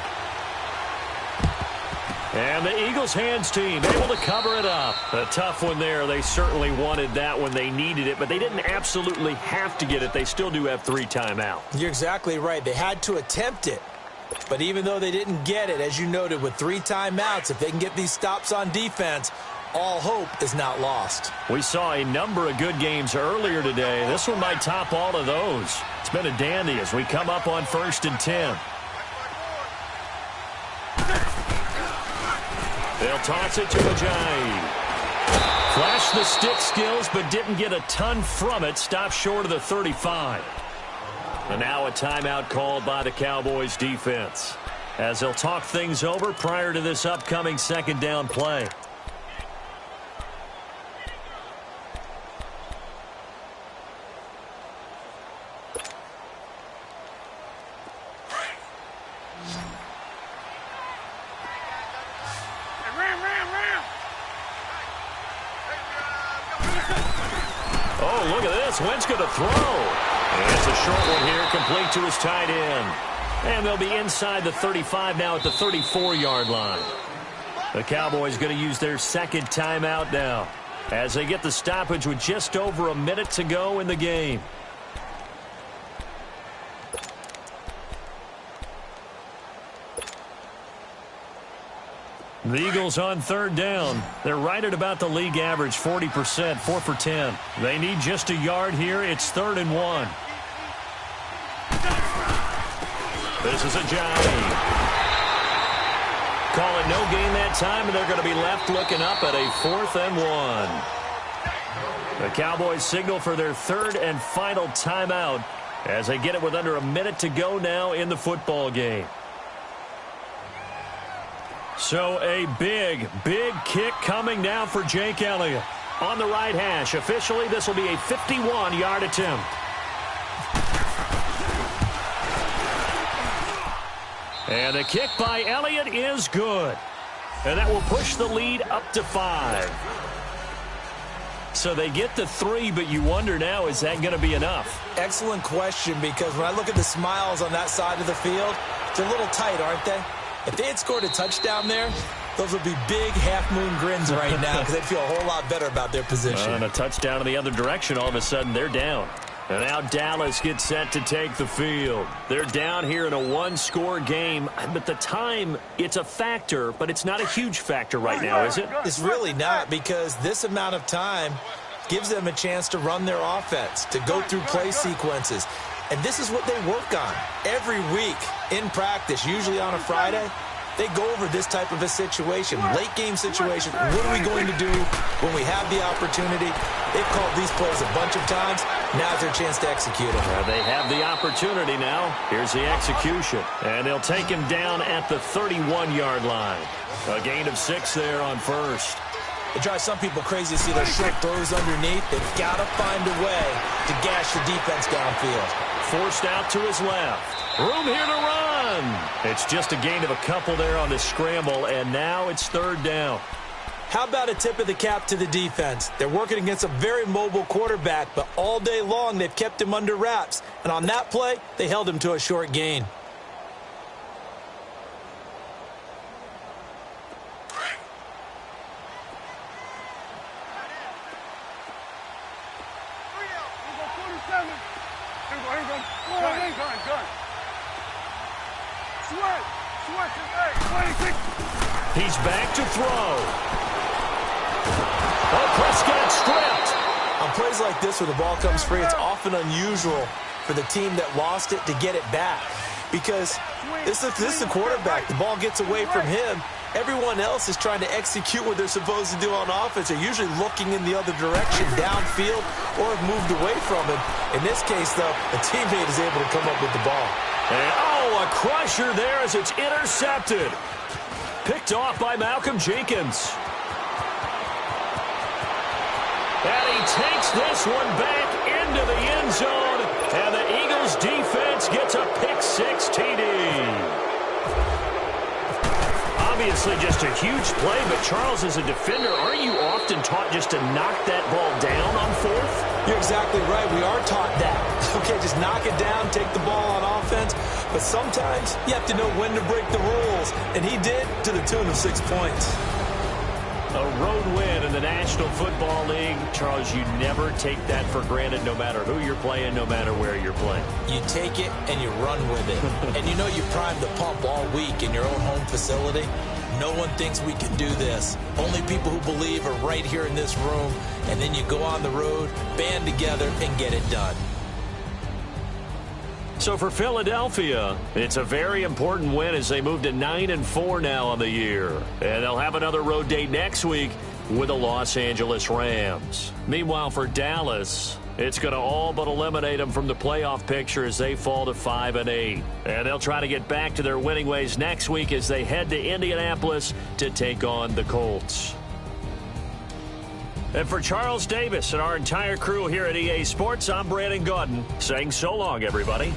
And the Eagles hands team able to cover it up. A tough one there. They certainly wanted that when they needed it, but they didn't absolutely have to get it. They still do have 3 timeouts. You're exactly right. They had to attempt it. But even though they didn't get it, as you noted, with 3 timeouts, if they can get these stops on defense, all hope is not lost. We saw a number of good games earlier today. This one might top all of those. It's been a dandy as we come up on 1st and 10. They'll toss it to Ajayi. Flashed the stick skills, but didn't get a ton from it. Stopped short of the 35. And now a timeout called by the Cowboys defense, as they'll talk things over prior to this upcoming 2nd down play. Oh, look at this. Wentz going to throw. And it's a short one here, complete to his tight end. And they'll be inside the 35 now at the 34-yard line. The Cowboys going to use their second timeout now as they get the stoppage with just over a minute to go in the game. The Eagles on third down. They're right at about the league average, 40%, 4 for 10. They need just a yard here. It's 3rd and 1. This is a Johnny. Call it no gain that time, and they're going to be left looking up at a 4th and 1. The Cowboys signal for their third and final timeout as they get it with under a minute to go now in the football game. So a big, big kick coming now for Jake Elliott. On the right hash. Officially, this will be a 51-yard attempt. And the kick by Elliott is good. And that will push the lead up to 5. So they get the 3, but you wonder now, is that going to be enough? Excellent question, because when I look at the smiles on that side of the field, they're a little tight, aren't they? If they had scored a touchdown there, those would be big half-moon grins right now because they'd feel a whole lot better about their position. And a touchdown in the other direction, all of a sudden they're down. And now Dallas gets set to take the field. They're down here in a one-score game, but the time, it's a factor, but it's not a huge factor right now, is it? It's really not, because this amount of time gives them a chance to run their offense, to go through play sequences. And this is what they work on every week in practice, usually on a Friday. They go over this type of a situation, late game situation. What are we going to do when we have the opportunity? They've called these plays a bunch of times. Now's their chance to execute them. They have the opportunity now. Here's the execution. And they'll take him down at the 31-yard line. A gain of 6 there on first. It drives some people crazy to see those short throws underneath. They've got to find a way to gash the defense downfield. Forced out to his left. Room here to run. It's just a gain of a couple there on the scramble, and now it's 3rd down. How about a tip of the cap to the defense? They're working against a very mobile quarterback, but all day long they've kept him under wraps. And on that play, they held him to a short gain. He's back to throw. Oh, Prescott stripped. On plays like this where the ball comes free, it's often unusual for the team that lost it to get it back. Because this is the quarterback. The ball gets away from him. Everyone else is trying to execute what they're supposed to do on offense. They're usually looking in the other direction, downfield, or have moved away from him. In this case, though, a teammate is able to come up with the ball. And, oh, a crusher there as it's intercepted. Picked off by Malcolm Jenkins. And he takes this one back into the end zone. And the Eagles defense gets a pick-6 TD. Obviously just a huge play, but Charles, as a defender, aren't you often taught just to knock that ball down on 4th? You're exactly right. We are taught that. Okay, just knock it down, take the ball on offense. But sometimes you have to know when to break the rules. And he did, to the tune of 6 points. A road win in the National Football League. Charles, you never take that for granted, no matter who you're playing, no matter where you're playing. You take it and you run with it. And you know you primed the pump all week in your own home facility. No one thinks we can do this. Only people who believe are right here in this room. And then you go on the road, band together, and get it done. So for Philadelphia, it's a very important win as they move to 9-4 now on the year. And they'll have another road date next week with the Los Angeles Rams. Meanwhile, for Dallas, it's going to all but eliminate them from the playoff picture as they fall to 5-8. And they'll try to get back to their winning ways next week as they head to Indianapolis to take on the Colts. And for Charles Davis and our entire crew here at EA Sports, I'm Brandon Gaudin saying so long, everybody.